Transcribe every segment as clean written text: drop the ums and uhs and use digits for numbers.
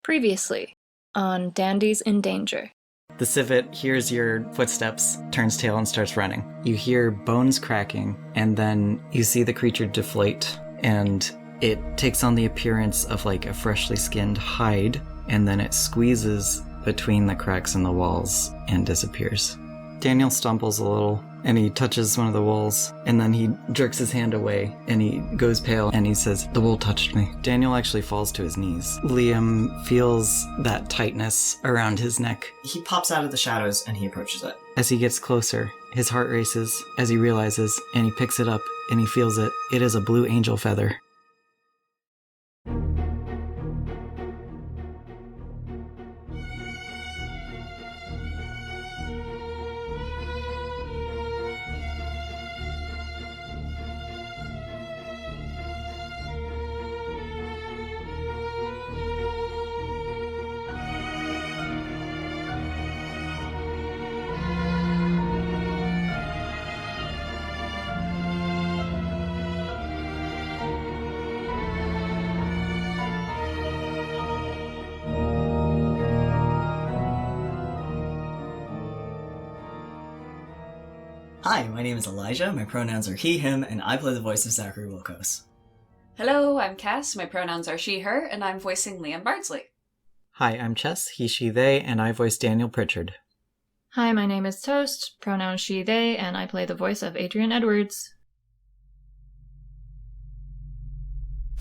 Previously on Dandies in Danger. The civet hears your footsteps, turns tail, and starts running. You hear bones cracking, and then you see the creature deflate, and it takes on the appearance of like a freshly skinned hide, and then it squeezes between the cracks in the walls and disappears. Daniel stumbles a little, and he touches one of the walls, and then he jerks his hand away, and he goes pale, and he says, "The wool touched me." Daniel actually falls to his knees. Liam feels that tightness around his neck. He pops out of the shadows, and he approaches it. As he gets closer, his heart races as he realizes, and he picks it up, and he feels it. It is a blue angel feather. Hi, my name is Elijah, my pronouns are he, him, and I play the voice of Zachary Wilkos. Hello, I'm Cass, my pronouns are she, her, and I'm voicing Liam Bardsley. Hi, I'm Chess, he, she, they, and I voice Daniel Pritchard. Hi, my name is Toast, pronouns she, they, and I play the voice of Adrian Edwards.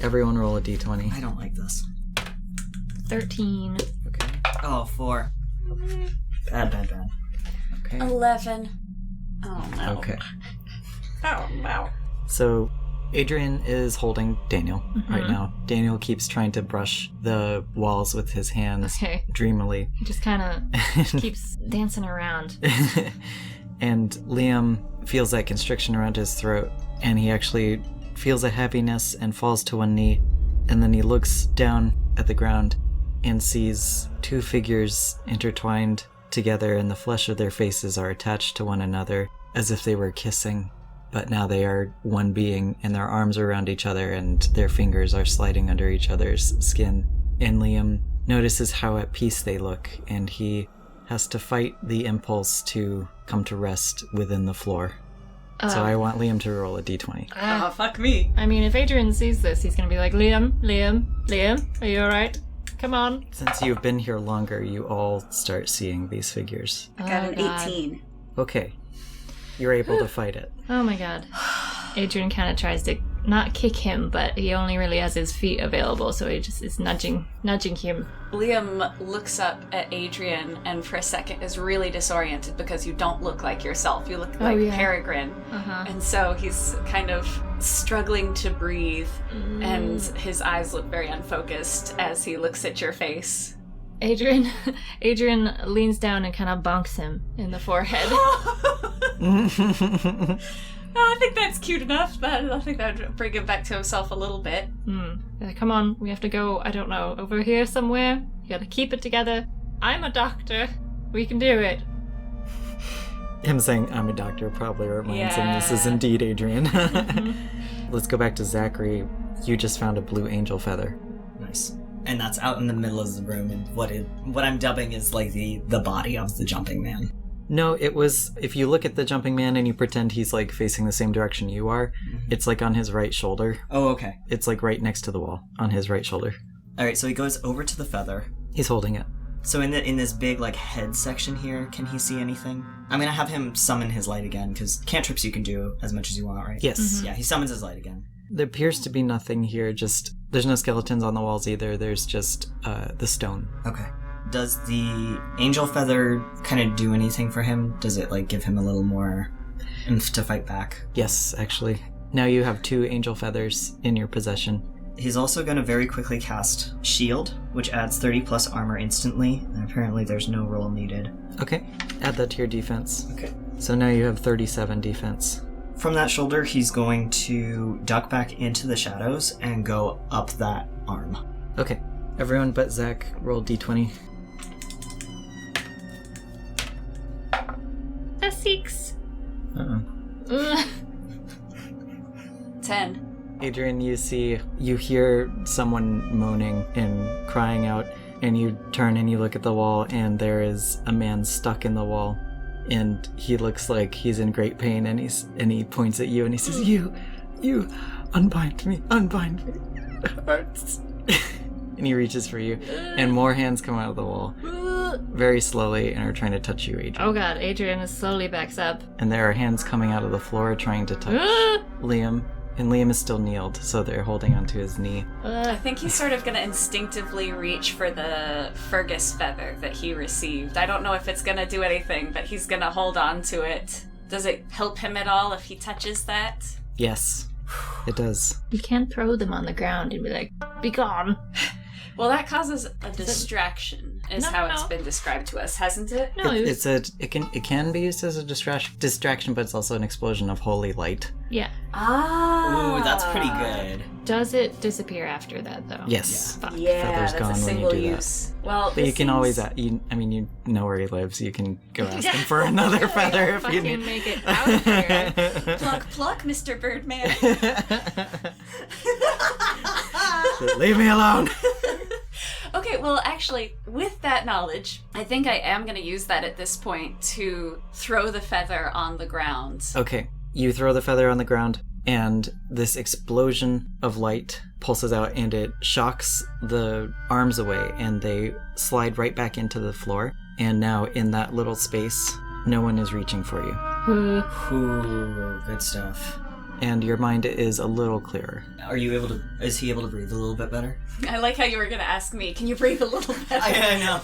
Everyone roll a d20. I don't like this. 13. Okay. Oh, 4. Bad. Okay. 11. Oh no. Okay. Oh no. So, Adrian is holding Daniel right now. Daniel keeps trying to brush the walls with his hands dreamily. He just kind of keeps dancing around. And Liam feels that constriction around his throat, and he actually feels a heaviness and falls to one knee, and then he looks down at the ground and sees two figures intertwined together, and the flesh of their faces are attached to one another as if they were kissing, but now they are one being, and their arms are around each other and their fingers are sliding under each other's skin. And Liam notices how at peace they look, and he has to fight the impulse to come to rest within the floor. So I want Liam to roll a d20. Oh, fuck me. I mean, if Adrian sees this, he's gonna be like, Liam, are you alright? Come on. Since you've been here longer, you all start seeing these figures. I got an God. 18. Okay. You're able to fight it. Oh my god. Adrian kind of tries to not kick him, but he only really has his feet available, so he just is nudging him. Liam looks up at Adrian and for a second is really disoriented because you don't look like yourself. You look like Peregrine. And so he's kind of struggling to breathe, and his eyes look very unfocused as he looks at your face. Adrian leans down and kind of bonks him in the forehead. I think that's cute enough. I think that would bring him back to himself a little bit. Come on, we have to go, I don't know, over here somewhere. You gotta keep it together. I'm a doctor. We can do it. Him saying, "I'm a doctor," probably reminds him this is indeed Adrian. Let's go back to Zachary. You just found a blue angel feather. Nice. And that's out in the middle of the room, and what I'm dubbing is like the body of the jumping man. No, it was, if you look at the jumping man and you pretend he's like facing the same direction you are, it's like on his right shoulder. Oh, okay. It's like right next to the wall, on his right shoulder. Alright, so he goes over to the feather. He's holding it. So in this big like head section here, can he see anything? I'm gonna have him summon his light again, because cantrips you can do as much as you want, right? Yes. Yeah, he summons his light again. There appears to be nothing here, just, there's no skeletons on the walls either, there's just the stone. Okay. Does the angel feather kind of do anything for him? Does it like give him a little more oomph to fight back? Yes, actually. Now you have 2 angel feathers in your possession. He's also going to very quickly cast Shield, which adds 30 plus armor instantly, and apparently there's no roll needed. Okay, add that to your defense. Okay. So now you have 37 defense. From that shoulder, he's going to duck back into the shadows and go up that arm. Okay, everyone but Zach roll d20. A 6. Uh-oh. 10. Adrian, you hear someone moaning and crying out, And you turn and you look at the wall, and there is a man stuck in the wall. And he looks like he's in great pain, and he points at you, and he says, You, unbind me. It hurts. And he reaches for you, and more hands come out of the wall, very slowly, and are trying to touch you, Adrian. Oh god, Adrian slowly backs up. And there are hands coming out of the floor trying to touch Liam. And Liam is still kneeled, so they're holding onto his knee. I think he's sort of going to instinctively reach for the Fergus feather that he received. I don't know if it's going to do anything, but he's going to hold on to it. Does it help him at all if he touches that? Yes, it does. You can't throw them on the ground and be like, be gone. Well, that causes a distraction, is how it's been described to us, hasn't it? No, it can be used as a distraction, but it's also an explosion of holy light. Yeah. Ooh, that's pretty good. Does it disappear after that, though? Yes. Yeah, Feather's that's gone a when single you do use. Well, but you can always, you know where he lives. You can go ask him for another feather if you need. Make it out of here. Pluck, Mr. Birdman. Leave me alone. Okay, well, actually, with that knowledge, I think I am going to use that at this point to throw the feather on the ground. Okay, you throw the feather on the ground, and this explosion of light pulses out, and it shocks the arms away, and they slide right back into the floor. And now, in that little space, no one is reaching for you. Ooh, good stuff. And your mind is a little clearer. Is he able to breathe a little bit better? I like how you were going to ask me, can you breathe a little better? I know.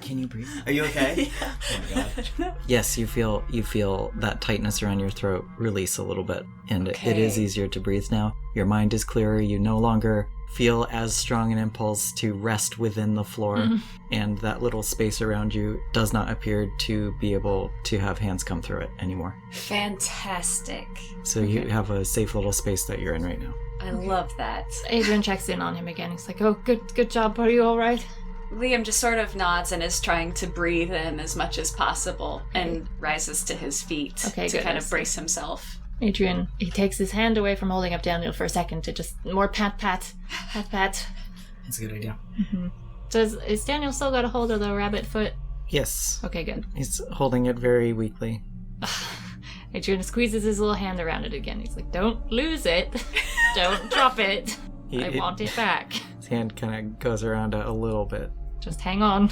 Can you breathe? Are you okay? Yeah. Oh my god. I don't know. Yes, you feel that tightness around your throat release a little bit, and Okay. it is easier to breathe now. Your mind is clearer. You no longer feel as strong an impulse to rest within the floor, and that little space around you does not appear to be able to have hands come through it anymore. Fantastic. So you have a safe little space that you're in right now. I love that. Adrian checks in on him again. He's like, oh, good job. Are you all right? Liam just sort of nods and is trying to breathe in as much as possible and rises to his feet to kind of goodness. brace himself. Adrian, he takes his hand away from holding up Daniel for a second to just more pat. That's a good idea. Mm-hmm. So is Daniel still got a hold of the rabbit foot? Yes. Okay, good. He's holding it very weakly. Adrian squeezes his little hand around it again. He's like, don't lose it. Don't drop it. I want it back. His hand kind of goes around a little bit. Just hang on.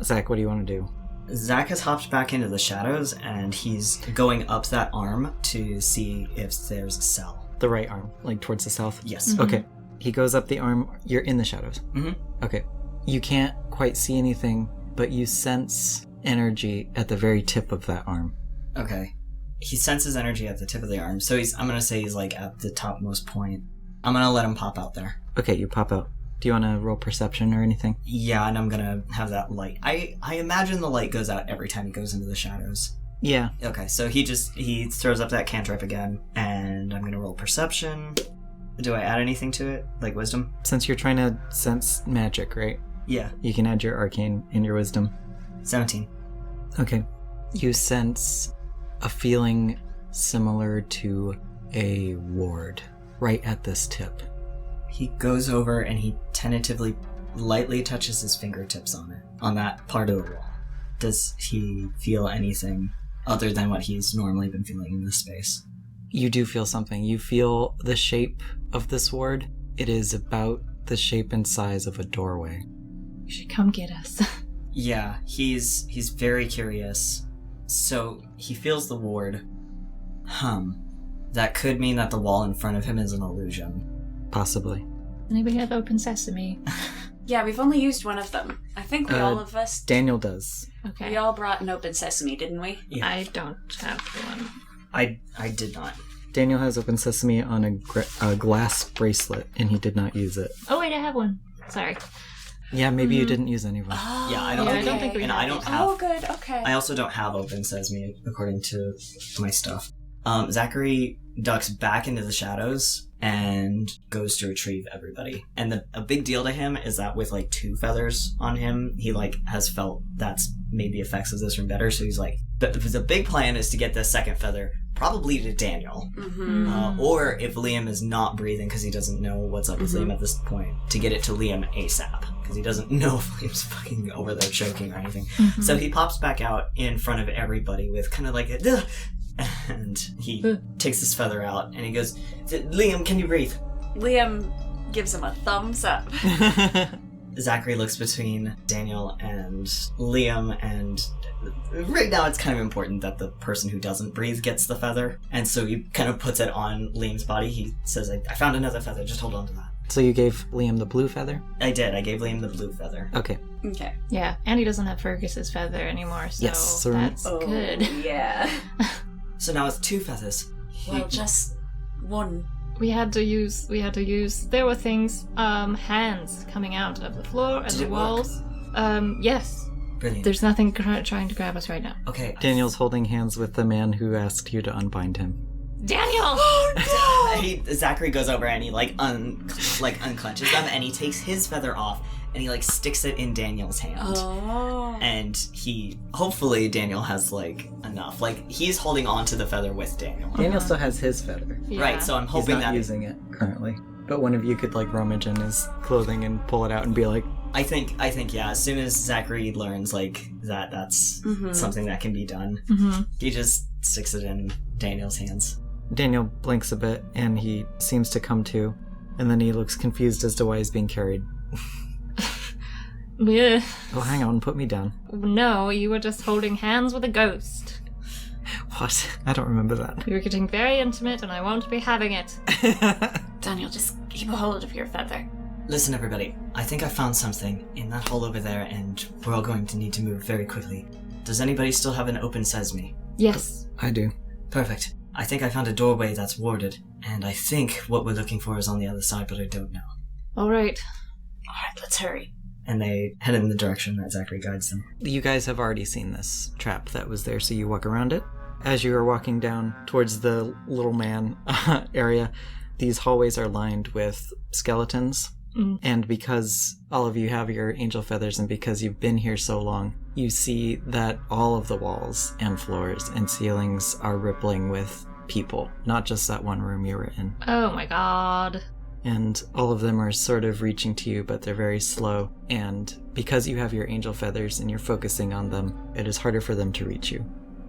Zach, what do you want to do? Zach has hopped back into the shadows, and he's going up that arm to see if there's a cell. The right arm, like towards the south? Yes. Mm-hmm. Okay. He goes up the arm. You're in the shadows. Mm-hmm. Okay. You can't quite see anything, but you sense energy at the very tip of that arm. Okay. He senses energy at the tip of the arm, so I'm going to say he's like at the topmost point. I'm going to let him pop out there. Okay, you pop out. Do you want to roll perception or anything? Yeah, and I'm going to have that light. I imagine the light goes out every time he goes into the shadows. Yeah. Okay, so he throws up that cantrip again, and I'm going to roll perception. Do I add anything to it? Like wisdom? Since you're trying to sense magic, right? Yeah. You can add your arcane and your wisdom. 17. Okay. You sense a feeling similar to a ward right at this tip. He goes over and he tentatively, lightly touches his fingertips on it, on that part of the wall. Does he feel anything other than what he's normally been feeling in this space? You do feel something. You feel the shape of this ward. It is about the shape and size of a doorway. You should come get us. Yeah, he's very curious. So he feels the ward. That could mean that the wall in front of him is an illusion. Possibly. Anybody have open sesame? Yeah, we've only used one of them. I think all of us... Daniel does. Okay. We all brought an open sesame, didn't we? Yeah. I don't have one. I did not. Daniel has open sesame on a glass bracelet, and he did not use it. Oh wait, I have one. Sorry. Yeah, maybe you didn't use any of them. Oh, Yeah, I don't think we have I don't it. have... Oh, good, okay. I also don't have open sesame, according to my stuff. Zachary ducks back into the shadows and goes to retrieve everybody. And a big deal to him is that with like 2 feathers on him, he like has felt that's made the effects of this room better. So he's like, the big plan is to get this second feather probably to Daniel. Or if Liam is not breathing because he doesn't know what's up with Liam at this point, to get it to Liam ASAP because he doesn't know if Liam's fucking over there choking or anything. So he pops back out in front of everybody with kind of like a duh, and he takes his feather out and he goes, Liam, can you breathe? Liam gives him a thumbs up. Zachary looks between Daniel and Liam, and right now it's kind of important that the person who doesn't breathe gets the feather, and so he kind of puts it on Liam's body. He says, I found another feather, just hold on to that. So you gave Liam the blue feather? I did. I gave Liam the blue feather. Okay. Yeah, and he doesn't have Fergus's feather anymore, so yes, so that's good. Yeah. So now it's 2 feathers. Well, just one. We had to use, there were things, hands coming out of the floor and the walls. Yes. Brilliant. There's nothing trying to grab us right now. Okay. Daniel's holding hands with the man who asked you to unbind him. Daniel! Zachary goes over and he unclenches them, and he takes his feather off and he sticks it in Daniel's hand. Oh. And hopefully Daniel has enough. He's holding on to the feather with Daniel. Daniel still has his feather. Yeah. Right, so I'm He's hoping not using it currently. But one of you could rummage in his clothing and pull it out and be like, I think yeah, as soon as Zachary learns that's something that can be done, he just sticks it in Daniel's hands. Daniel blinks a bit and he seems to come to, and then he looks confused as to why he's being carried. Yeah. Oh, hang on, put me down. No, you were just holding hands with a ghost. What? I don't remember that. You were getting very intimate and I won't be having it. Daniel, just keep a hold of your feather. Listen, everybody. I think I found something in that hole over there, and we're all going to need to move very quickly. Does anybody still have an open sesame? Yes. I do. Perfect. I think I found a doorway that's warded, and I think what we're looking for is on the other side, but I don't know. All right, let's hurry. And they head in the direction that Zachary guides them. You guys have already seen this trap that was there, so you walk around it. As you are walking down towards the little man area, these hallways are lined with skeletons. And because all of you have your angel feathers and because you've been here so long, you see that all of the walls and floors and ceilings are rippling with people, not just that one room you were in. Oh my god. And all of them are sort of reaching to you, but they're very slow. And because you have your angel feathers and you're focusing on them, it is harder for them to reach you.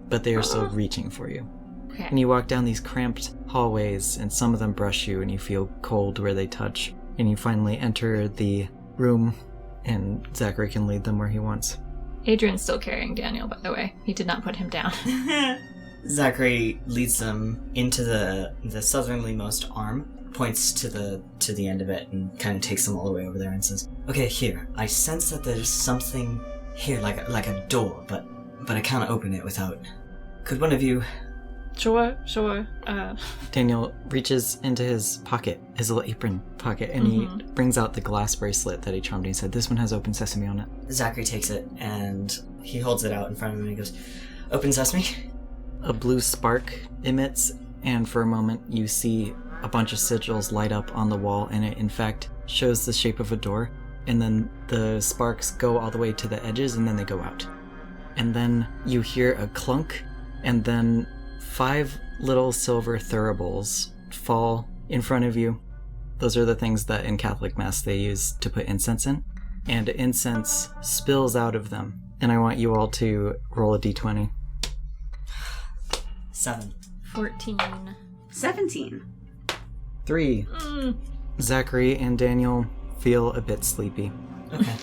But they are still reaching for you. Okay. And you walk down these cramped hallways, and some of them brush you, and you feel cold where they touch. And you finally enter the room, and Zachary can lead them where he wants. Adrian's still carrying Daniel, by the way. He did not put him down. Zachary leads them into the southernlymost arm, points to the end of it, and kind of takes them all the way over there and says, "Okay, here. I sense that there's something here, like a door, but I can't open it without. Could one of you?" Sure. Daniel reaches into his pocket, his little apron pocket, and he brings out the glass bracelet that he charmed. He said, "This one has open sesame on it." Zachary takes it, and he holds it out in front of him, and he goes, "Open sesame." A blue spark emits, and for a moment you see a bunch of sigils light up on the wall, and it in fact shows the shape of a door, and then the sparks go all the way to the edges, and then they go out. And then you hear a clunk, and then 5 little silver thuribles fall in front of you. Those are the things that in Catholic Mass they use to put incense in. And incense spills out of them. And I want you all to roll a d20. 7. 14. 17. 3. Zachary and Daniel feel a bit sleepy. Okay.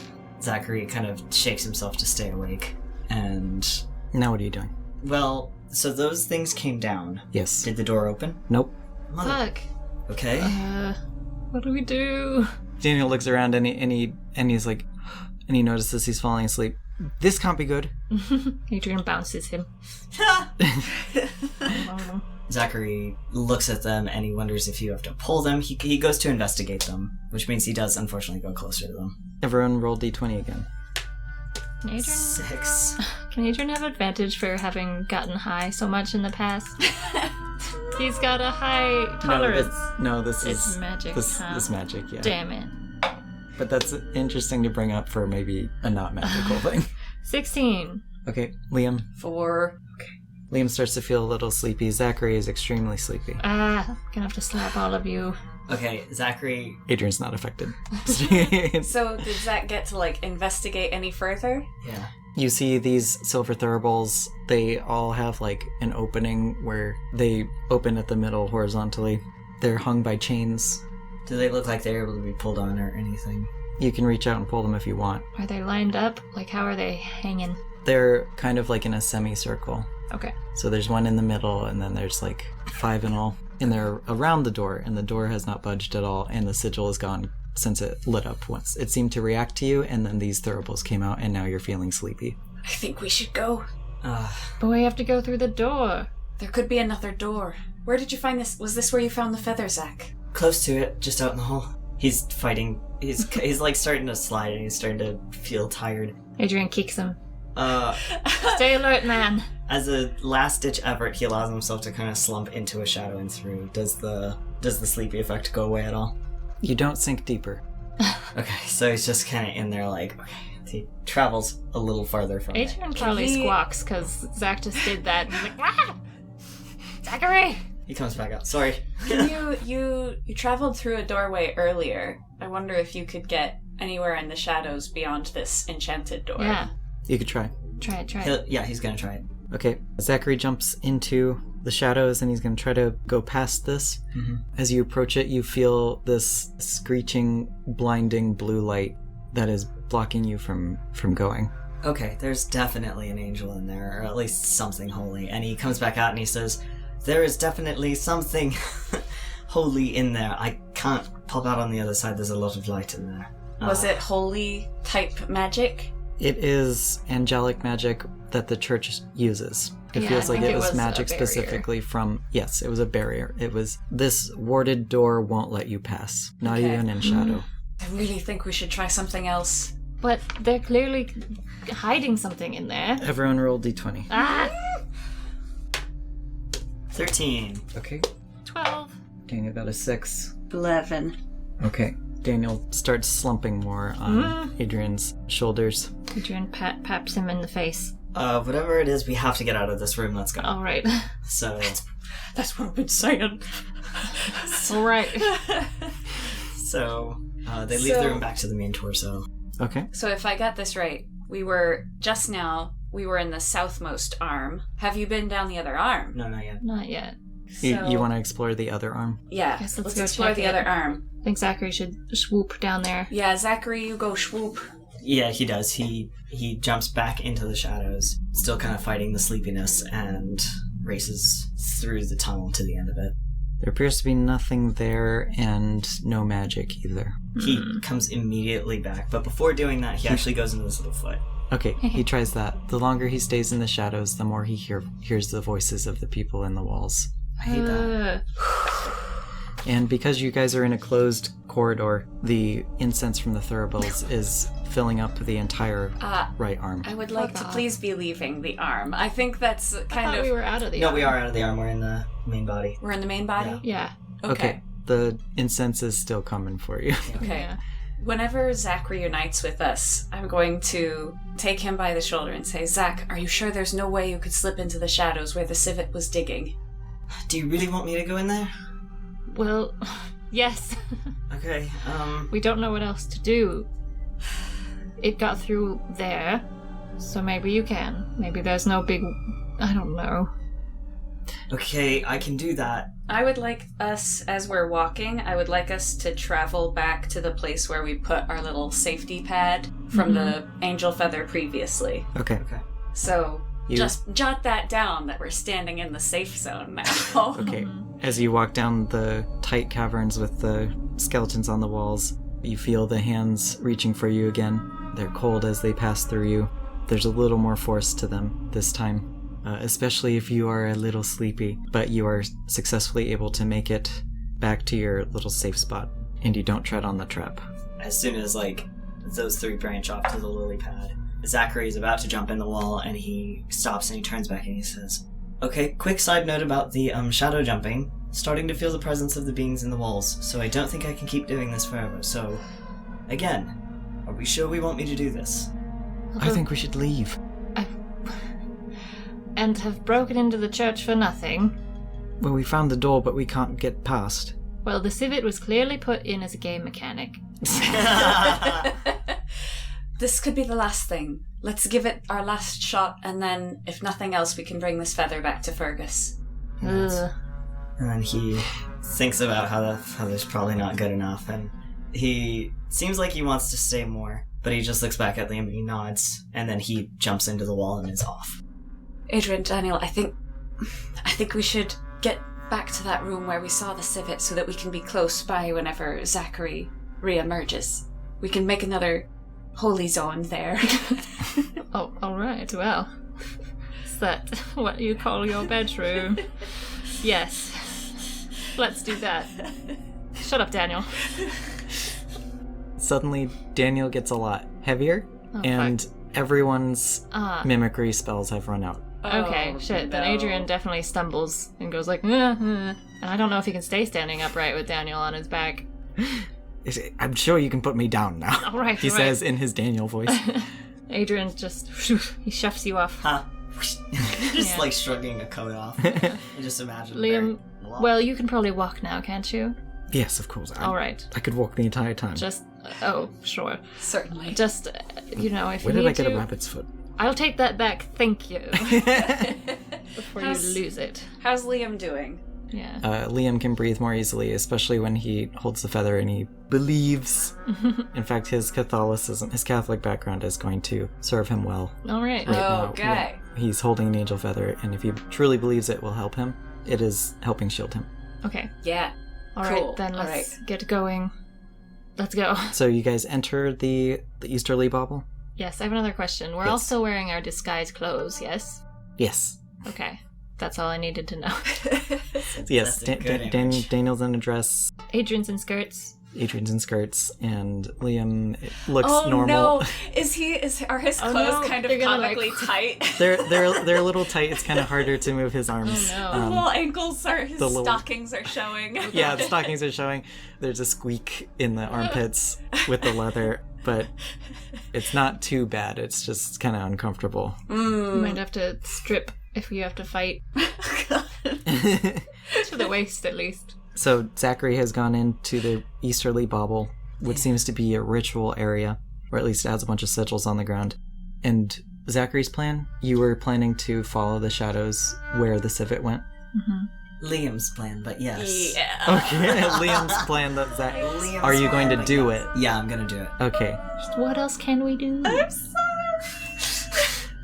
Zachary kind of shakes himself to stay awake. And now what are you doing? Well, so those things came down. Yes. Did the door open? Nope. Fuck. Okay. What do we do? Daniel looks around and he's like, and he notices he's falling asleep. This can't be good. Adrian bounces him. Zachary looks at them and he wonders if you have to pull them. He goes to investigate them, which means he does unfortunately go closer to them. Everyone roll d20 again. Can Adrian, 6. Can Adrian have advantage for having gotten high so much in the past? He's got a high tolerance. This it's is magic. This is magic, yeah. Damn it. But that's interesting to bring up for maybe a not magical thing. 16. Okay, Liam. 4. Liam starts to feel a little sleepy. Zachary is extremely sleepy. Gonna have to slap all of you. Okay, Zachary... Adrian's not affected. So did Zach get to, investigate any further? Yeah. You see these silver thuribles. They all have, an opening where they open at the middle horizontally. They're hung by chains. Do they look like they're able to be pulled on or anything? You can reach out and pull them if you want. Are they lined up? How are they hanging? They're kind of in a semicircle. Okay. So there's one in the middle, and then there's 5 in all. And they're around the door, and the door has not budged at all, and the sigil is gone since it lit up once. It seemed to react to you, and then these thuribles came out, and now you're feeling sleepy. I think we should go. But we have to go through the door. There could be another door. Where did you find this? Was this where you found the feather, Zach? Close to it, just out in the hall. He's fighting. He's starting to slide, and he's starting to feel tired. Adrian kicks him. Uh... Stay alert, man. As a last-ditch effort, he allows himself to kind of slump into a shadow and through. Does the sleepy effect go away at all? You don't sink deeper. Okay, so he's just kind of in there okay. He travels a little farther from it. Adrian probably squawks because Zach just did that. He's ah! Zachary! He comes back out. Sorry. You traveled through a doorway earlier. I wonder if you could get anywhere in the shadows beyond this enchanted door. Yeah. You could try. Try it. Yeah, he's gonna try it. Okay, Zachary jumps into the shadows and he's going to try to go past this. Mm-hmm. As you approach it, you feel this screeching, blinding blue light that is blocking you from going. Okay, there's definitely an angel in there, or at least something holy. And he comes back out and he says, there is definitely something holy in there. I can't pop out on the other side, there's a lot of light in there. Was it holy type magic? It is angelic magic that the church uses. It feels like it was magic specifically from... Yes, it was a barrier. It was, this warded door won't let you pass. Not even in shadow. I really think we should try something else. But they're clearly hiding something in there. Everyone roll d20. 13. Okay. 12. Daniel got a 6. 11. Okay. Daniel starts slumping more on Adrian's shoulders. Adrian paps him in the face. Whatever it is, we have to get out of this room. Let's go. All right. So that's what I've been saying. All right. So they leave the room back to the main torso. Okay. So if I got this right, we were in the southmost arm. Have you been down the other arm? No, not yet. Not yet. You want to explore the other arm? Yeah. Let's go explore the other arm. I think Zachary should swoop down there. Yeah, Zachary, you go swoop. Yeah, he does. He jumps back into the shadows, still kind of fighting the sleepiness, and races through the tunnel to the end of it. There appears to be nothing there, and no magic either. He comes immediately back, but before doing that, he actually goes into this little foot. Okay, he tries that. The longer he stays in the shadows, the more he hears the voices of the people in the walls. I hate that. And because you guys are in a closed corridor, the incense from the thuribles is filling up the entire right arm. I would like to please be leaving the arm. I think that's kind of... we were out of the arm. No, we are out of the arm. We're in the main body. We're in the main body? Yeah. Okay. The incense is still coming for you. Okay. Yeah. Whenever Zach reunites with us, I'm going to take him by the shoulder and say, Zach, are you sure there's no way you could slip into the shadows where the civet was digging? Do you really want me to go in there? Well, yes. Okay, We don't know what else to do. It got through there, so maybe you can. Maybe there's no big... I don't know. Okay, I can do that. I would like us, as we're walking, I would like us to travel back to the place where we put our little safety pad from the angel feather previously. Okay. So... Just jot that down that we're standing in the safe zone now. Okay. As you walk down the tight caverns with the skeletons on the walls, you feel the hands reaching for you again. They're cold as they pass through you. There's a little more force to them this time, especially if you are a little sleepy, but you are successfully able to make it back to your little safe spot, and you don't tread on the trap. As soon as, those three branch off to the lily pad, Zachary is about to jump in the wall, and he stops and he turns back and he says, okay, quick side note about the shadow jumping. Starting to feel the presence of the beings in the walls, so I don't think I can keep doing this forever. So, again, are we sure we want me to do this? I think we should leave. and have broken into the church for nothing. Well, we found the door, but we can't get past. Well, the civet was clearly put in as a game mechanic. This could be the last thing. Let's give it our last shot, and then, if nothing else, we can bring this feather back to Fergus. Ugh. And then he thinks about how the feather's probably not good enough, and he seems like he wants to stay more, but he just looks back at Liam and he nods, and then he jumps into the wall and is off. Adrian, Daniel, I think we should get back to that room where we saw the civet so that we can be close by whenever Zachary re-emerges. We can make another holy zone there. Oh, alright, well. Is that what you call your bedroom? Yes. Let's do that. Shut up, Daniel. Suddenly, Daniel gets a lot heavier, and everyone's mimicry spells have run out. Okay, shit. Then Adrian definitely stumbles and goes like, and I don't know if he can stay standing upright with Daniel on his back. I'm sure you can put me down now. All right, he says in his Daniel voice. Adrian just, he shuffs you off. Huh? Just like shrugging a coat off. I just imagine. Liam, well, you can probably walk now, can't you? Yes, of course. All right. I could walk the entire time. Just, sure. Certainly. Just, if you Where need did I get a rabbit's foot? I'll take that back, thank you. Before you lose it. How's Liam doing? Yeah. Liam can breathe more easily, especially when he holds the feather and he believes. In fact, his Catholicism, his Catholic background is going to serve him well. All right. Now. Okay. Yeah. He's holding an angel feather, and if he truly believes it will help him, it is helping shield him. Okay. Yeah. All right, then let's get going. Let's go. So you guys enter the Easterly bauble? Yes, I have another question. We're all still wearing our disguise clothes, yes? Yes. Okay. That's all I needed to know. Yes, Daniel's in a dress. Adrian's in skirts. Adrian's in skirts, and Liam looks normal. normal. No, are his clothes kind of comically tight? They're a little tight. It's kind of harder to move his arms. Oh, no. The little ankles his stockings are showing. Yeah, the stockings are showing. There's a squeak in the armpits with the leather, but it's not too bad. It's just kind of uncomfortable. You might have to strip if you have to fight. To the waist, at least. So Zachary has gone into the Easterly bauble, which seems to be a ritual area, or at least it has a bunch of sigils on the ground. And Zachary's plan? You were planning to follow the shadows where the civet went? Mm-hmm. Liam's plan, but yes. Yeah. Okay, Liam's plan. Are you going to do it? Yeah, I'm gonna do it. Okay. What else can we do? I'm sorry.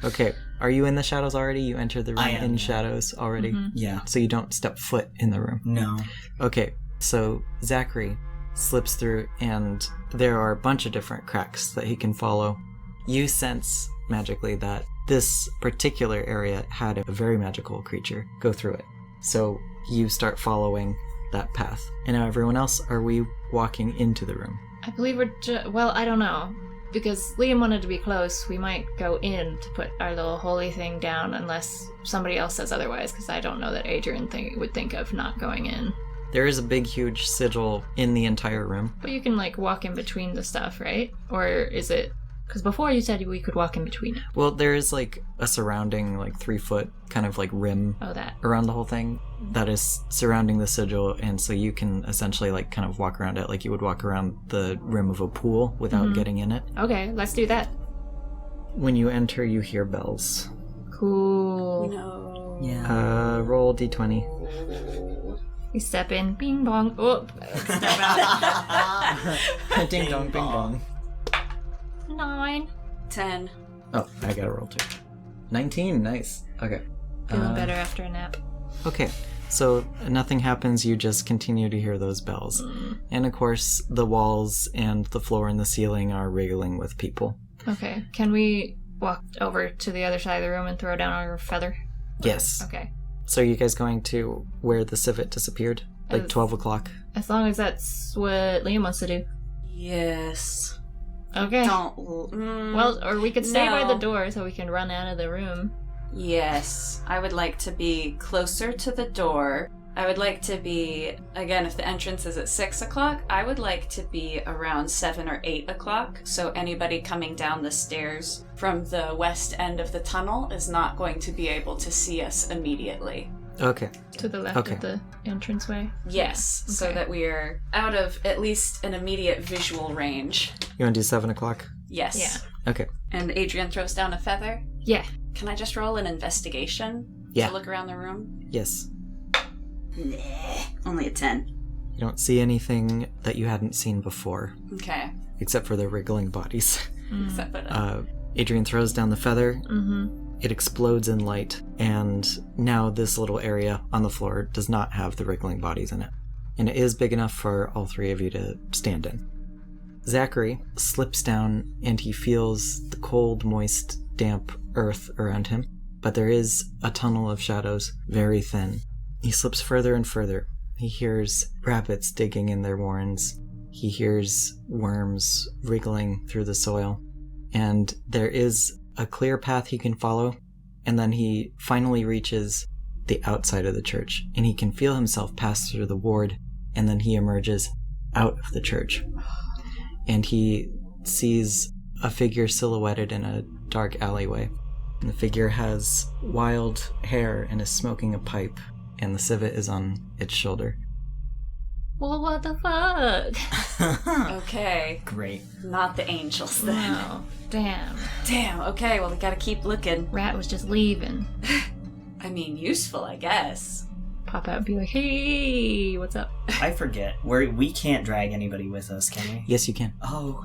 Okay, are you in the shadows already? You entered the room in shadows already? Mm-hmm. Yeah. So you don't step foot in the room? No. Okay, so Zachary slips through, and there are a bunch of different cracks that he can follow. You sense magically that this particular area had a very magical creature go through it. So you start following that path. And now everyone else, are we walking into the room? I believe we're well, I don't know. Because Liam wanted to be close, we might go in to put our little holy thing down unless somebody else says otherwise, because I don't know that Adrian would think of not going in. There is a big, huge sigil in the entire room. But you can, walk in between the stuff, right? Or is it... Because before you said we could walk in between. Well, there is, a surrounding, 3-foot kind of, rim around the whole thing that is surrounding the sigil, and so you can essentially, kind of walk around it like you would walk around the rim of a pool without getting in it. Okay, let's do that. When you enter, you hear bells. Cool. No. Yeah. Roll d20. We step in, bing bong. Oh, step out. Ding dong, bing bong. 9. 10. Oh, I gotta roll too. 19, nice. Okay. Feeling better after a nap. Okay, so nothing happens, you just continue to hear those bells. And of course, the walls and the floor and the ceiling are wriggling with people. Okay, can we walk over to the other side of the room and throw down our feather? Yes. Okay. So are you guys going to where the civet disappeared? 12 o'clock? As long as that's what Liam wants to do. Yes. Okay. Don't. Well, or we could stay by no. the door so we can run out of the room. Yes. I would like to be closer to the door I would like to be, again, if the entrance is at 6 o'clock, I would like to be around 7 or 8 o'clock, so anybody coming down the stairs from the west end of the tunnel is not going to be able to see us immediately. Okay. To the left of the entranceway? Yes, so that we are out of at least an immediate visual range. You want to do 7 o'clock? Yes. Yeah. Okay. And Adrian throws down a feather? Yeah. Can I just roll an investigation? Yeah. To look around the room? Yes. Nah, only a 10. You don't see anything that you hadn't seen before. Okay. Except for the wriggling bodies. Except for that. Adrian throws down the feather. Mm-hmm. It explodes in light, and now this little area on the floor does not have the wriggling bodies in it. And it is big enough for all three of you to stand in. Zachary slips down, and he feels the cold, moist, damp earth around him. But there is a tunnel of shadows, very thin. He slips further and further. He hears rabbits digging in their warrens. He hears worms wriggling through the soil. And there is a clear path he can follow, and then he finally reaches the outside of the church, and he can feel himself pass through the ward, and then he emerges out of the church. And he sees a figure silhouetted in a dark alleyway. And the figure has wild hair and is smoking a pipe, and the civet is on its shoulder. Well, what the fuck? Okay. Great. Not the angels, then. Wow. Damn. Damn, okay, well, we gotta keep looking. Rat was just leaving. I mean, useful, I guess. Pop out and be like, hey, what's up? I forget. We can't drag anybody with us, can we? Yes, you can. Oh.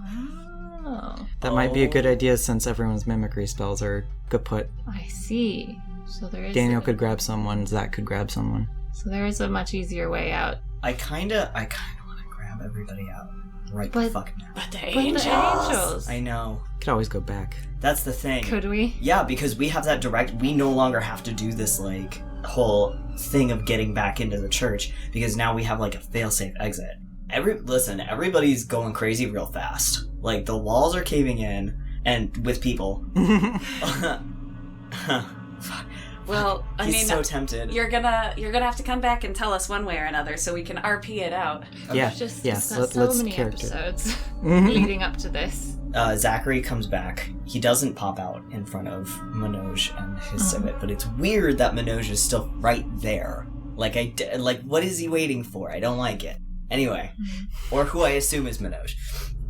Oh, That might be a good idea since everyone's mimicry spells are kaput. I see. So there is Daniel could grab someone, Zach could grab someone. So there is a much easier way out. I kinda want to grab everybody out right the But- fuck now. But the But angels. the angels. I know. Could always go back. That's the thing. Could we? Yeah, because we have that direct. We no longer have to do this like whole thing of getting back into the church because now we have like a failsafe exit. Everybody's going crazy real fast. Like the walls are caving in, and with people. Well, I He's mean, so tempted. you're gonna have to come back and tell us one way or another so we can RP it out. Yeah, We've just yeah, discussed let's so many character. episodes Mhm. leading up to this. Zachary comes back. He doesn't pop out in front of Manoj and his civet, but it's weird that Manoj is still right there. Like what is he waiting for? I don't like it. Anyway, or who I assume is Manoj.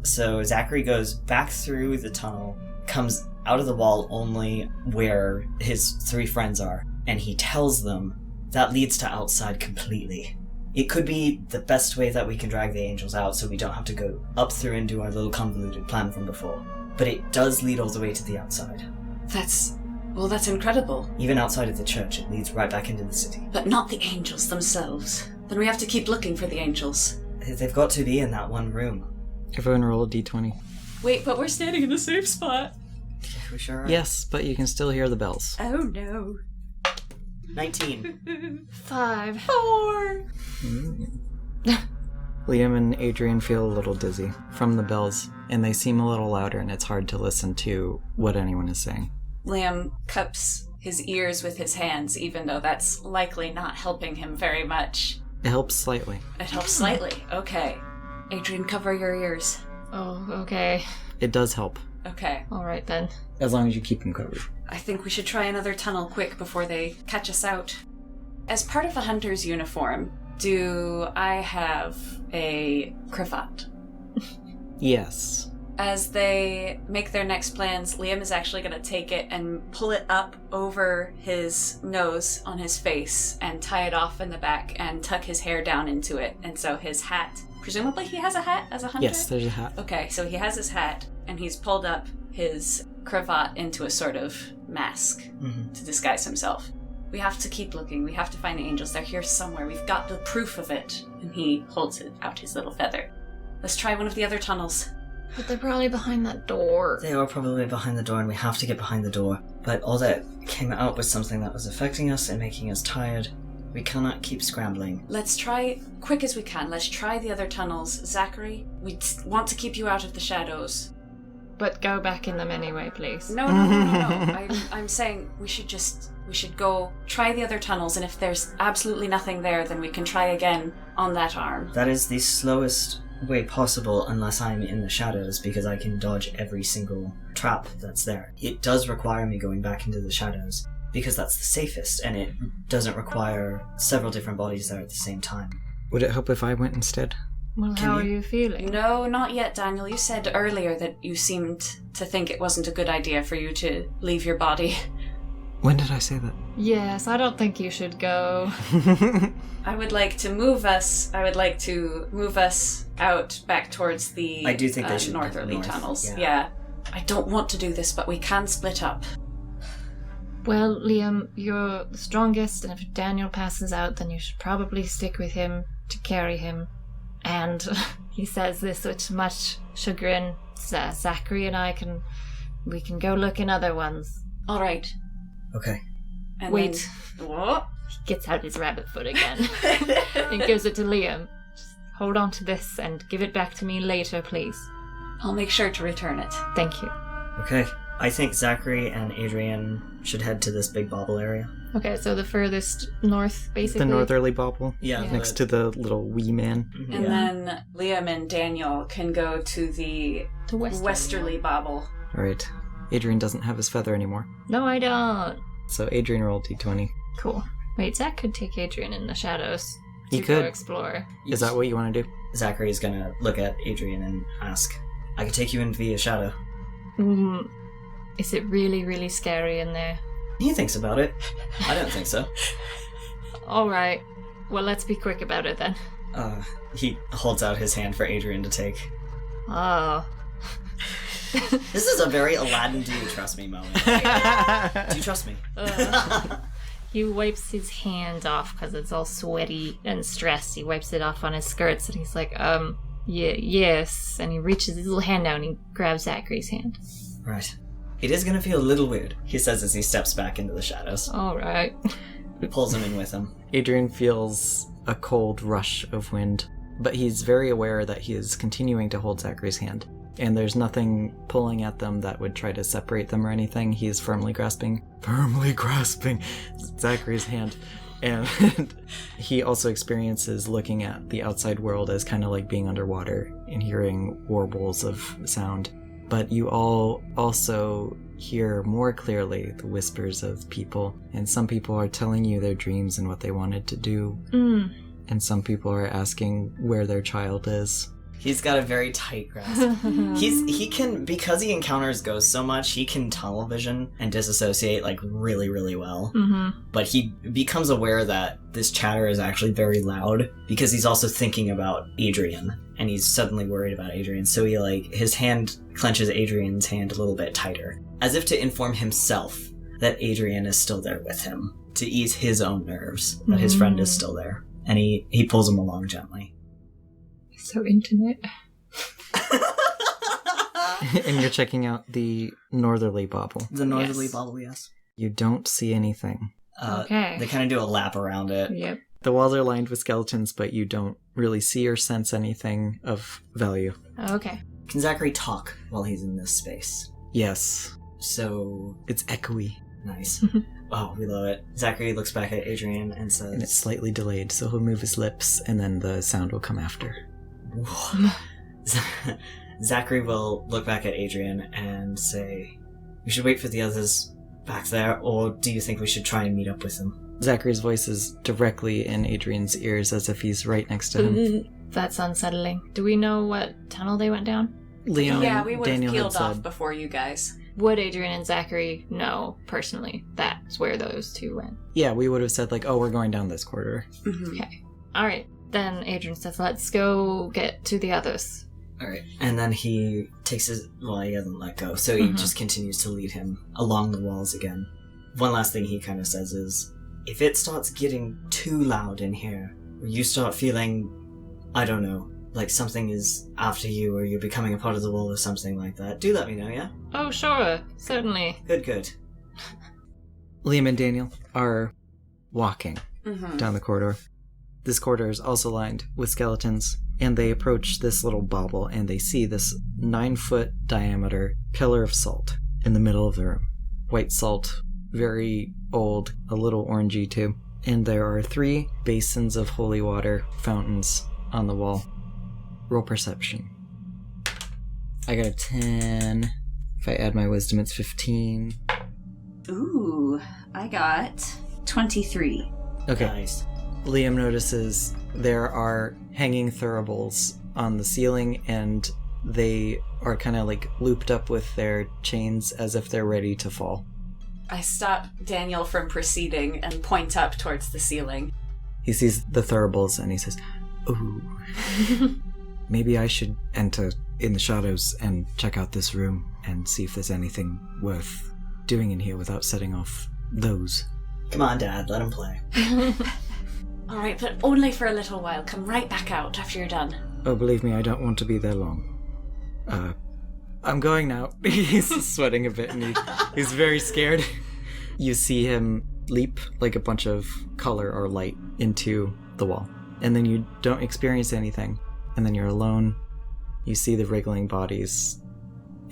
So Zachary goes back through the tunnel, comes out of the wall only where his three friends are, and he tells them that leads to outside completely. It could be the best way that we can drag the angels out so we don't have to go up through and do our little convoluted plan from before. But it does lead all the way to the outside. That's incredible. Even outside of the church, it leads right back into the city. But not the angels themselves. Then we have to keep looking for the angels. They've got to be in that one room. Everyone roll a d20. Wait, but we're standing in a safe spot. We sure are. Yes, but you can still hear the bells. Oh no. 19. 5. 4. Liam and Adrian feel a little dizzy from the bells, and they seem a little louder, and it's hard to listen to what anyone is saying. Liam cups his ears with his hands, even though that's likely not helping him very much. It helps slightly. It helps slightly. Okay. Adrian, cover your ears. Oh, okay. It does help, Okay. Alright then. as long as you keep them covered. I think we should try another tunnel quick before they catch us out. As part of a hunter's uniform, do I have a cravat? Yes. As they make their next plans, Liam is actually going to take it and pull it up over his nose on his face and tie it off in the back and tuck his hair down into it. And so his hat, presumably he has a hat as a hunter? Yes, there's a hat. Okay, so he has his hat and he's pulled up his cravat into a sort of mask to disguise himself. We have to keep looking. We have to find the angels. They're here somewhere. We've got the proof of it. And he holds it out his little feather. Let's try one of the other tunnels. But they're probably behind that door. They are probably behind the door, and we have to get behind the door. But all that came out was something that was affecting us and making us tired. We cannot keep scrambling. Let's try, quick as we can, let's try the other tunnels. Zachary, we want to keep you out of the shadows. but go back in them anyway, please. No. I'm saying we should go try the other tunnels, and if there's absolutely nothing there, then we can try again on that arm. That is the slowest way possible unless I'm in the shadows, because I can dodge every single trap that's there. It does require me going back into the shadows, because that's the safest, and it doesn't require several different bodies there at the same time. Would it help if I went instead? Well, how are you feeling? No, not yet, Daniel. You said earlier that you seemed to think it wasn't a good idea for you to leave your body. When did I say that? Yes, I don't think you should go. I would like to move us out back towards the I do think they should northerly north, tunnels. yeah. Yeah. I don't want to do this, but we can split up. Well, Liam, you're the strongest, and if Daniel passes out, then you should probably stick with him to carry him. And he says this with much chagrin. Zachary and I can go look in other ones. All right. Okay. And Wait. Then, what? He gets out his rabbit foot again and gives it to Liam. Just hold on to this and give it back to me later, please. I'll make sure to return it. Thank you. Okay. I think Zachary and Adrian should head to this big bobble area. Okay, so the furthest north, basically. The northerly bobble? Yeah. Next to the little wee man. And then Liam and Daniel can go to the westerly bobble. Alright. Adrian doesn't have his feather anymore. No, I don't. So Adrian rolled d20. Cool. Wait, Zach could take Adrian in the shadows. He to could. Go explore. Is that what you want to do? Zachary's gonna look at Adrian and ask, I could take you in via shadow. Is it really, really scary in there? He thinks about it. I don't think so. Alright. Well, let's be quick about it then. He holds out his hand for Adrian to take. Oh. This is a very Aladdin do you trust me moment. Do you trust me? He wipes his hand off because it's all sweaty and stressed. He wipes it off on his skirts and he's like, yes. And he reaches his little hand down and he grabs Zachary's hand. Right. It is gonna feel a little weird, he says as he steps back into the shadows. Alright. He pulls him in with him. Adrian feels a cold rush of wind, but he's very aware that he is continuing to hold Zachary's hand. And there's nothing pulling at them that would try to separate them or anything. He's firmly grasping Zachary's hand. And he also experiences looking at the outside world as kind of like being underwater and hearing warbles of sound. But you all also hear more clearly the whispers of people. And some people are telling you their dreams and what they wanted to do. And some people are asking where their child is. He's got a very tight grasp. He can, because he encounters ghosts so much, he can tunnel vision and disassociate like really, really well. But he becomes aware that this chatter is actually very loud because he's also thinking about Adrian, and he's suddenly worried about Adrian. So his hand clenches Adrian's hand a little bit tighter, as if to inform himself that Adrian is still there with him, to ease his own nerves that his friend is still there. And he pulls him along gently. So intimate. And you're checking out the northerly bobble. The northerly bobble, yes. You don't see anything. Okay. They kind of do a lap around it. Yep. The walls are lined with skeletons, but you don't really see or sense anything of value. Okay. Can Zachary talk while he's in this space? Yes. So... It's echoey. Nice. Oh, we love it. Zachary looks back at Adrian and says... And it's slightly delayed, so he'll move his lips, and then the sound will come after. Zachary will look back at Adrian and say, we should wait for the others back there, or do you think we should try and meet up with them? Zachary's voice is directly in Adrian's ears as if he's right next to him. That's unsettling. Do we know what tunnel they went down? Liam Yeah, we would have Daniel peeled had off said, before you guys. Would Adrian and Zachary know personally that's where those two went? yeah, we would have said like, oh, we're going down this corridor. Okay. Alright. Then Adrian says, let's go get to the others. Alright. And then he takes his... Well, he doesn't let go, so he just continues to lead him along the walls again. One last thing he kind of says is, if it starts getting too loud in here, or you start feeling, I don't know, like something is after you, or you're becoming a part of the wall or something like that, do let me know, yeah? Oh, sure. Certainly. Good. Liam and Daniel are walking down the corridor. This corridor is also lined with skeletons, and they approach this little bauble, and they see this 9-foot diameter pillar of salt in the middle of the room. White salt, very old, a little orangey too. And there are 3 basins of holy water fountains on the wall. Roll perception. I got a 10. If I add my wisdom, it's 15. Ooh, I got 23. Okay. Nice. Liam notices there are hanging thuribles on the ceiling, and they are kind of like looped up with their chains as if they're ready to fall. I stop Daniel from proceeding and point up towards the ceiling. He sees the thuribles and he says, "Ooh, maybe I should enter in the shadows and check out this room and see if there's anything worth doing in here without setting off those." Come on, Dad, let him play. All right, but only for a little while. Come right back out after you're done. Oh, believe me, I don't want to be there long. I'm going now. He's sweating a bit and he's very scared. You see him leap like a bunch of color or light into the wall. And then you don't experience anything. And then you're alone. You see the wriggling bodies.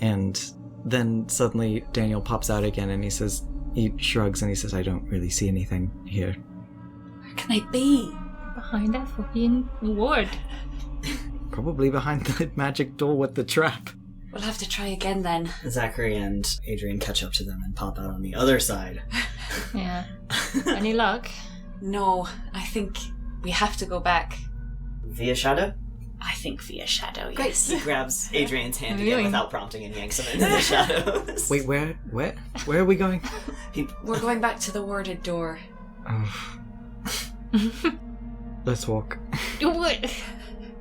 And then suddenly Daniel pops out again and he shrugs and he says, "I don't really see anything here." Where can I be? Behind that fucking ward. Probably behind the magic door with the trap. We'll have to try again then. Zachary and Adrian catch up to them and pop out on the other side. Yeah. Any luck? No, I think we have to go back. Via shadow? I think via shadow, Great. yes. He grabs Adrian's hand Really? again without prompting and yanks him into the shadows. Wait, where are we going? We're going back to the warded door. Oh. Let's walk. What?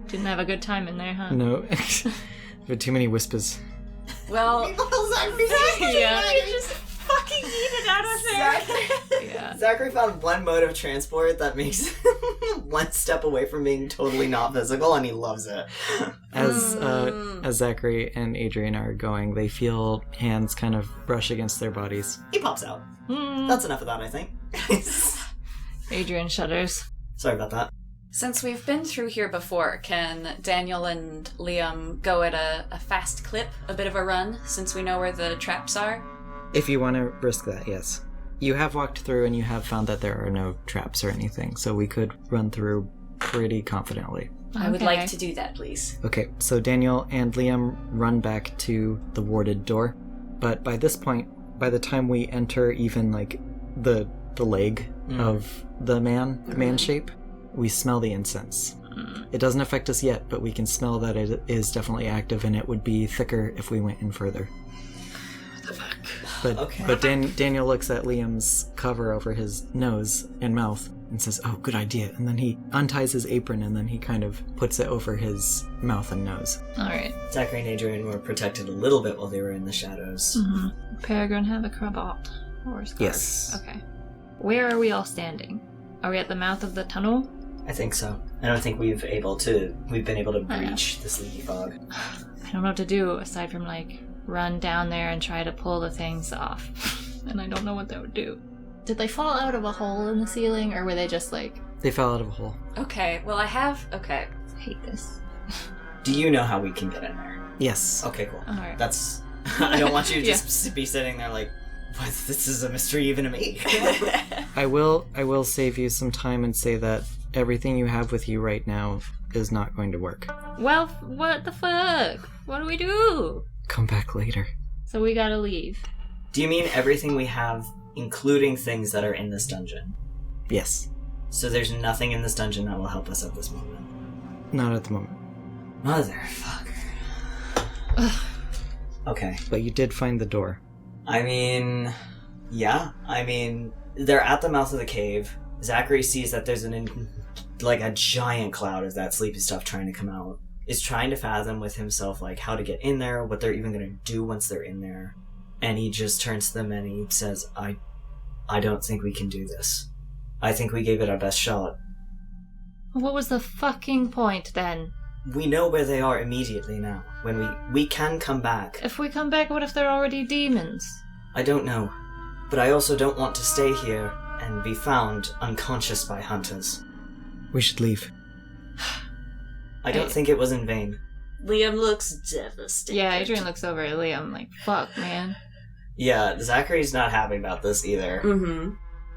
Didn't have a good time in there, huh? No. There too many whispers. Well, Yeah. you just fucking eat it out of there. Yeah. Zachary found one mode of transport that makes him one step away from being totally not physical, and he loves it. As Zachary and Adrian are going, they feel hands kind of brush against their bodies. He pops out. That's enough of that, I think. Adrian shudders. Sorry about that. Since we've been through here before, can Daniel and Liam go at a fast clip, a bit of a run, since we know where the traps are? If you want to risk that, yes. You have walked through and you have found that there are no traps or anything, so we could run through pretty confidently. I would like to do that, please. Okay, so Daniel and Liam run back to the warded door, but by this point, by the time we enter even like the leg of the man shape, we smell the incense. It doesn't affect us yet, but we can smell that it is definitely active, and it would be thicker if we went in further. What the fuck? But Daniel looks at Liam's cover over his nose and mouth and says, "Oh, good idea." And then he unties his apron and then he kind of puts it over his mouth and nose. Alright. Zachary and Adrian were protected a little bit while they were in the shadows. Mm-hmm. Peregrine have a cravat or a scarf? Yes. Okay. Where are we all standing? Are we at the mouth of the tunnel? I think so. I don't think we've been able to breach the sleepy fog. I don't know what to do aside from like run down there and try to pull the things off. And I don't know what that would do. Did they fall out of a hole in the ceiling, or were they just like... They fell out of a hole. Okay, well I hate this. Do you know how we can get in there? Yes. Okay, cool. Alright. That's... I don't want you to just be sitting there like, what? This is a mystery even to me. I will save you some time and say that everything you have with you right now is not going to work. Well, what the fuck? What do we do? Come back later. So we gotta leave. Do you mean everything we have, including things that are in this dungeon? Yes. So there's nothing in this dungeon that will help us at this moment? Not at the moment. Motherfucker. Okay. But you did find the door. I mean, yeah. I mean, they're at the mouth of the cave. Zachary sees that there's a giant cloud of that sleepy stuff trying to come out. Is trying to fathom with himself, like, how to get in there, what they're even going to do once they're in there. And he just turns to them and he says, I don't think we can do this. I think we gave it our best shot. What was the fucking point then? We know where they are immediately now. When we can come back. If we come back, what if they're already demons? I don't know. But I also don't want to stay here and be found unconscious by hunters. We should leave. I don't think it was in vain. Liam looks devastated. Yeah, Adrian looks over at Liam like, fuck, man. Yeah, Zachary's not happy about this either. Mm-hmm.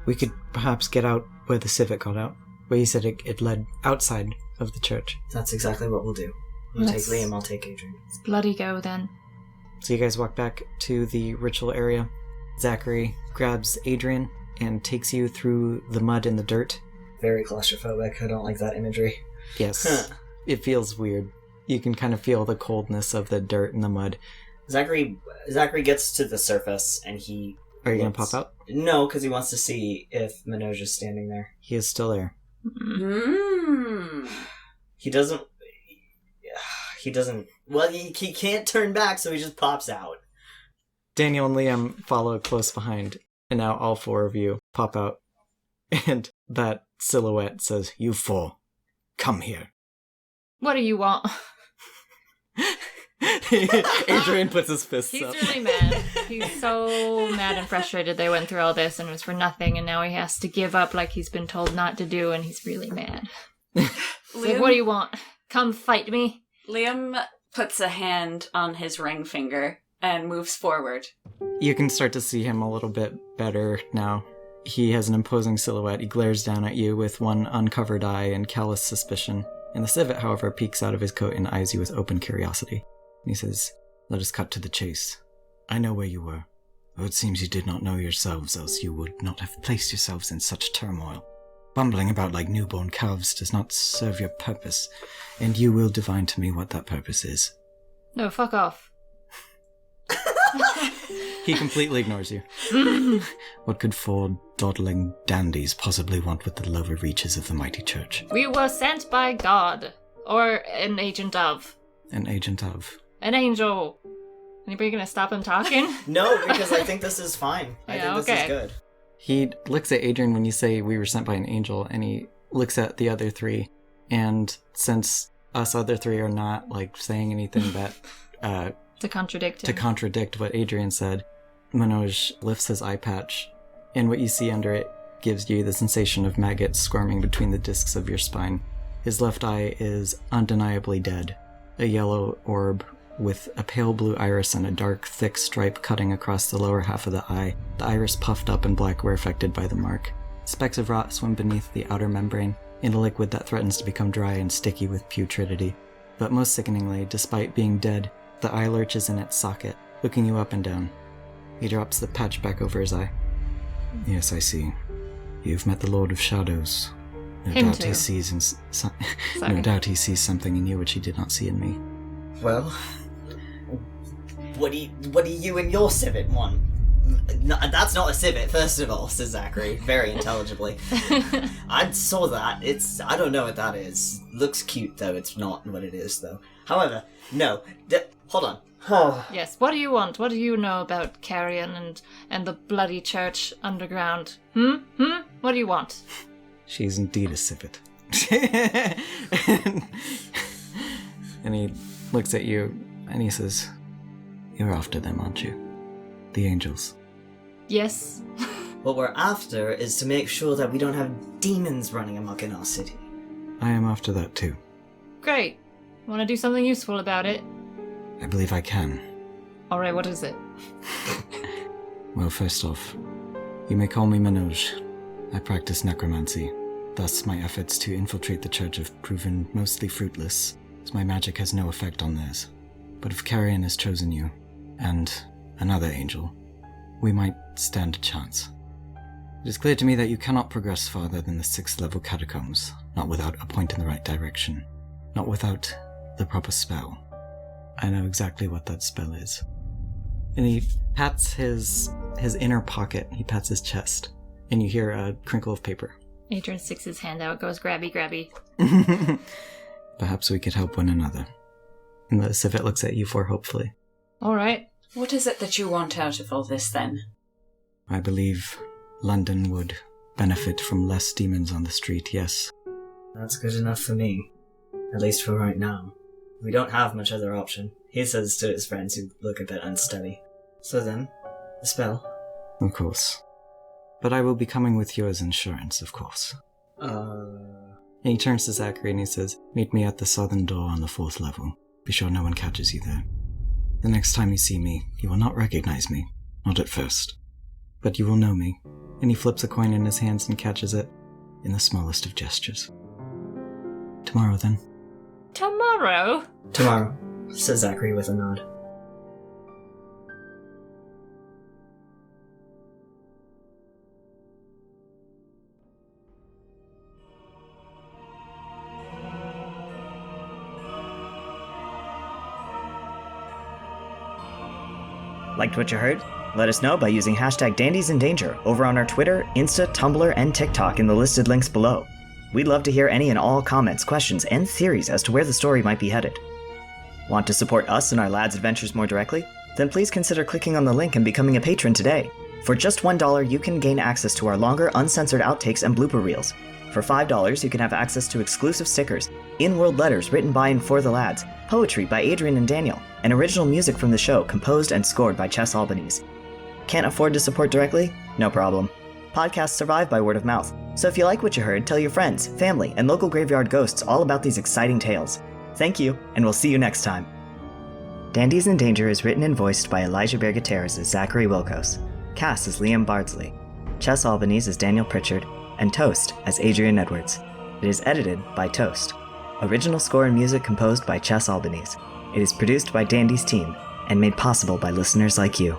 We could perhaps get out where the civet got out, where you said it led outside of the church. That's exactly what we'll do. You take Liam, I'll take Adrian. Let's bloody go then. So you guys walk back to the ritual area. Zachary grabs Adrian and takes you through the mud and the dirt. Very claustrophobic. I don't like that imagery. Yes. It feels weird. You can kind of feel the coldness of the dirt and the mud. Zachary gets to the surface and he... Are you going to pop out? No, because he wants to see if Manoj is standing there. He is still there. He doesn't... Well, he can't turn back, so he just pops out. Daniel and Liam follow close behind, and now all four of you pop out. And that silhouette says, "You four, come here." What do you want? Adrian puts his fists He's up. really mad. He's so mad and frustrated they went through all this and it was for nothing, and now he has to give up like he's been told not to do, and he's really mad. Like, what do you want? Come fight me? Liam puts a hand on his ring finger and moves forward. You can start to see him a little bit better now. He has an imposing silhouette. He glares down at you with one uncovered eye and callous suspicion. And the civet, however, peeks out of his coat and eyes you with open curiosity. He says, "Let us cut to the chase. I know where you were. Though it seems you did not know yourselves, else you would not have placed yourselves in such turmoil. Bumbling about like newborn calves does not serve your purpose, and you will divine to me what that purpose is." No, fuck off. He completely ignores you. What could four dawdling dandies possibly want with the lower reaches of the mighty church? We were sent by God. Or an agent of. An agent of. An angel. Anybody gonna stop him talking? No, because I think this is fine. I think this is good. He looks at Adrian when you say we were sent by an angel, and he looks at the other three. And since us other three are not, like, saying anything that... to contradict him. To contradict what Adrian said, Manoj lifts his eye patch, and what you see under it gives you the sensation of maggots squirming between the discs of your spine. His left eye is undeniably dead, a yellow orb with a pale blue iris and a dark, thick stripe cutting across the lower half of the eye, the iris puffed up and black where affected by the mark. Specks of rot swim beneath the outer membrane, in a liquid that threatens to become dry and sticky with putridity. But most sickeningly, despite being dead, the eye lurches in its socket, looking you up and down. He drops the patch back over his eye. "Yes, I see. You've met the Lord of Shadows. No Him doubt too. he sees no doubt he sees something in you which he did not see in me." Well, what do you and your civet want? No, that's not a civet, first of all, says Zachary, very intelligibly. I saw that. I don't know what that is. Looks cute, though. It's not what it is, though. However, no. Hold on. Yes, what do you want? What do you know about Carrion and the bloody church underground? What do you want? She's indeed a civet. And he looks at you and he says, "You're after them, aren't you? The angels." Yes. What we're after is to make sure that we don't have demons running amok in our city. I am after that too. Great. Want to do something useful about it? I believe I can. Alright, what is it? Well, first off, you may call me Manoj. I practice necromancy. Thus, my efforts to infiltrate the church have proven mostly fruitless, as my magic has no effect on theirs. But if Carrion has chosen you, and another angel, we might stand a chance. It is clear to me that you cannot progress farther than the 6th level catacombs, not without a point in the right direction, not without the proper spell. I know exactly what that spell is. And he pats his inner pocket, he pats his chest, and you hear a crinkle of paper. Adrian sticks his hand out, goes grabby, grabby. Perhaps we could help one another. And the civet looks at you for hopefully. Alright. What is it that you want out of all this, then? I believe London would benefit from less demons on the street, yes. That's good enough for me. At least for right now. We don't have much other option, he says to his friends who look a bit unsteady. So then, the spell. Of course. But I will be coming with you as insurance, of course. And he turns to Zachary and he says, "Meet me at the southern door on the 4th level. Be sure no one catches you there. The next time you see me, you will not recognize me. Not at first. But you will know me." And he flips a coin in his hands and catches it in the smallest of gestures. "Tomorrow, then." Tomorrow? Tomorrow, says Zachary with a nod. Liked what you heard? Let us know by using hashtag #DandiesInDanger over on our Twitter, Insta, Tumblr, and TikTok in the listed links below. We'd love to hear any and all comments, questions, and theories as to where the story might be headed. Want to support us and our lads' adventures more directly? Then please consider clicking on the link and becoming a patron today. For just $1, you can gain access to our longer, uncensored outtakes and blooper reels. For $5, you can have access to exclusive stickers, in-world letters written by and for the lads, poetry by Adrian and Daniel, and original music from the show composed and scored by Chess Albanese. Can't afford to support directly? No problem. Podcasts survive by word of mouth, so if you like what you heard, tell your friends, family, and local graveyard ghosts all about these exciting tales. Thank you, and we'll see you next time. Dandies in Danger is written and voiced by Elijah Bergateres as Zachary Wilkos, Cass as Liam Bardsley, Chess Albanese as Daniel Pritchard, and Toast as Adrian Edwards. It is edited by Toast. Original score and music composed by Chess Albanese. It is produced by Dandies team, and made possible by listeners like you.